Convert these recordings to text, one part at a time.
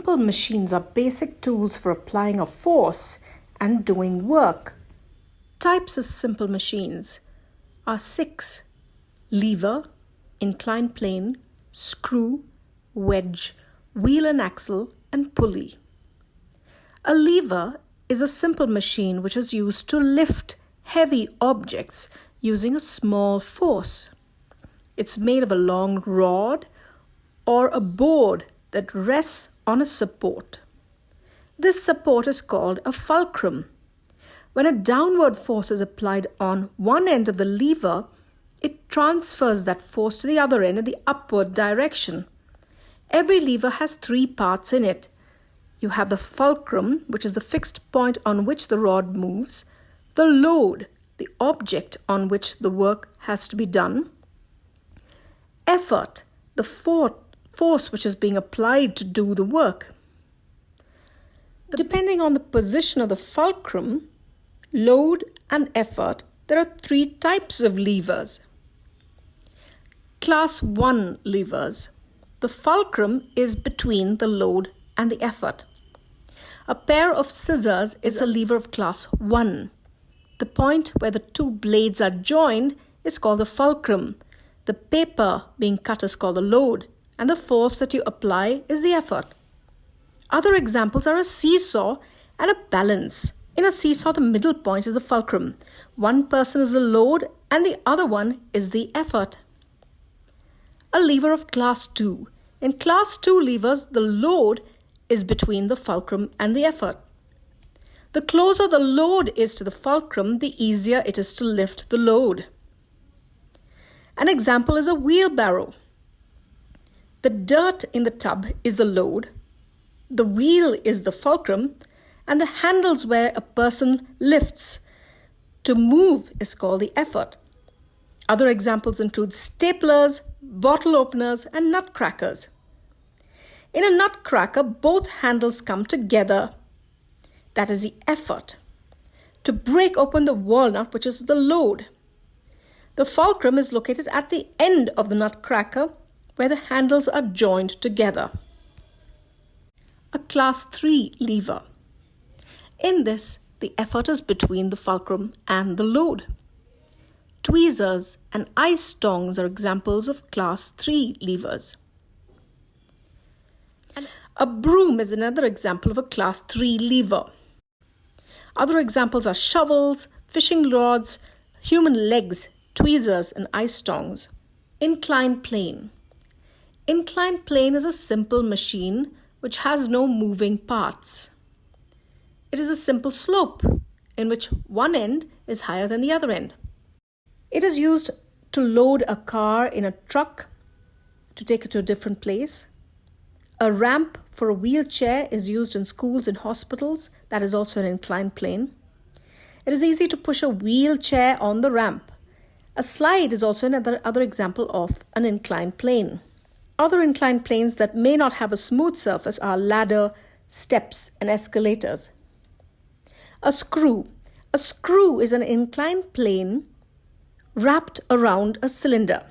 Simple machines are basic tools for applying a force and doing work. Types of simple machines are 6: lever, inclined plane, screw, wedge, wheel and axle, and pulley. A lever is a simple machine which is used to lift heavy objects using a small force. It's made of a long rod or a board that rests on a support. This support is called a fulcrum. When a downward force is applied on one end of the lever, it transfers that force to the other end in the upward direction. Every lever has 3 parts in it. You have the fulcrum, which is the fixed point on which the rod moves, the load, the object on which the work has to be done, effort, the force which is being applied to do the work. Depending on the position of the fulcrum, load and effort, there are 3 types of levers. Class 1 levers. The fulcrum is between the load and the effort. A pair of scissors is a lever of class 1. The point where the 2 blades are joined is called the fulcrum. The paper being cut is called the load, and the force that you apply is the effort. Other examples are a seesaw and a balance. In a seesaw, the middle point is the fulcrum. One person is the load and the other one is the effort. A lever of class 2. In class 2 levers, the load is between the fulcrum and the effort. The closer the load is to the fulcrum, the easier it is to lift the load. An example is a wheelbarrow. The dirt in the tub is the load, the wheel is the fulcrum, and the handles where a person lifts to move is called the effort. Other examples include staplers, bottle openers, and nutcrackers. In a nutcracker, both handles come together. That is the effort. To break open the walnut, which is the load. The fulcrum is located at the end of the nutcracker, where the handles are joined together. A class 3 lever. In this, the effort is between the fulcrum and the load. Tweezers and ice tongs are examples of class 3 levers. A broom is another example of a class 3 lever. Other examples are shovels, fishing rods, human legs, tweezers, and ice tongs. Inclined plane. Inclined plane is a simple machine which has no moving parts. It is a simple slope in which one end is higher than the other end. It is used to load a car in a truck to take it to a different place. A ramp for a wheelchair is used in schools and hospitals. That is also an inclined plane. It is easy to push a wheelchair on the ramp. A slide is also another example of an inclined plane. Other inclined planes that may not have a smooth surface are ladder, steps, and escalators. A screw. A screw is an inclined plane wrapped around a cylinder.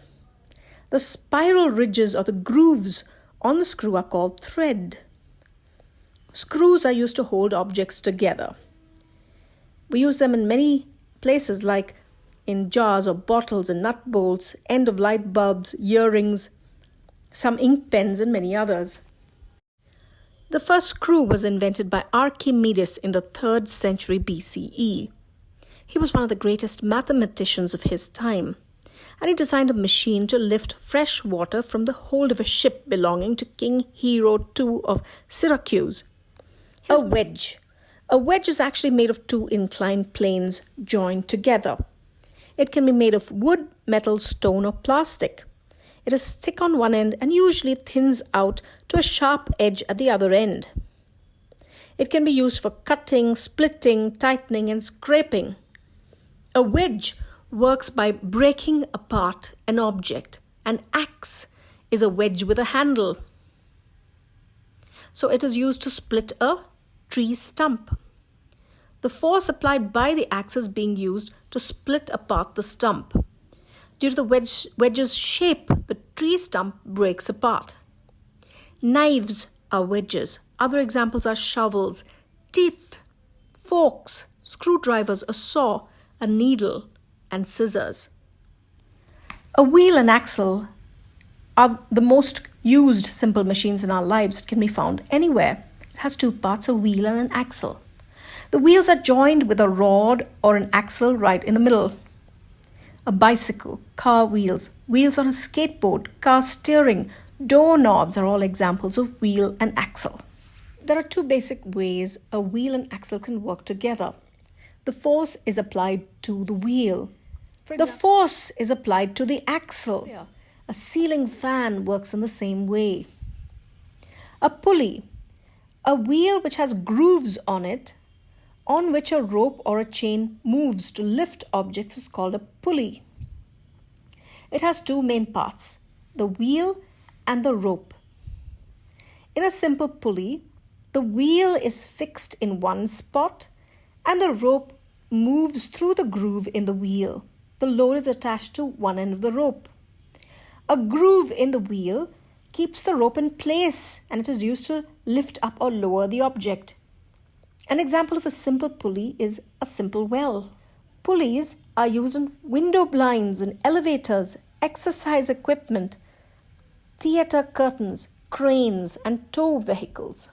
The spiral ridges or the grooves on the screw are called thread. Screws are used to hold objects together. We use them in many places, like in jars or bottles and nut bolts, end of light bulbs, earrings, some ink pens, and many others. The first screw was invented by Archimedes in the 3rd century BCE. He was one of the greatest mathematicians of his time, and he designed a machine to lift fresh water from the hold of a ship belonging to King Hero II of Syracuse. A wedge. A wedge is actually made of 2 inclined planes joined together. It can be made of wood, metal, stone, or plastic. It is thick on one end and usually thins out to a sharp edge at the other end. It can be used for cutting, splitting, tightening, and scraping. A wedge works by breaking apart an object. An axe is a wedge with a handle. So it is used to split a tree stump. The force applied by the axe is being used to split apart the stump. Due to the wedge's shape, the tree stump breaks apart. Knives are wedges. Other examples are shovels, teeth, forks, screwdrivers, a saw, a needle, and scissors. A wheel and axle are the most used simple machines in our lives. It can be found anywhere. It has two parts, a wheel and an axle. The wheels are joined with a rod or an axle right in the middle. A bicycle, car wheels, wheels on a skateboard, car steering, doorknobs are all examples of wheel and axle. There are two basic ways a wheel and axle can work together. The force is applied to the wheel. The force is applied to the axle. A ceiling fan works in the same way. A pulley, a wheel which has grooves on it, on which a rope or a chain moves to lift objects, is called a pulley. It has two main parts, the wheel and the rope. In a simple pulley, the wheel is fixed in one spot and the rope moves through the groove in the wheel. The load is attached to one end of the rope. A groove in the wheel keeps the rope in place and it is used to lift up or lower the object. An example of a simple pulley is a simple well. Pulleys are used in window blinds and elevators, exercise equipment, theatre curtains, cranes, and tow vehicles.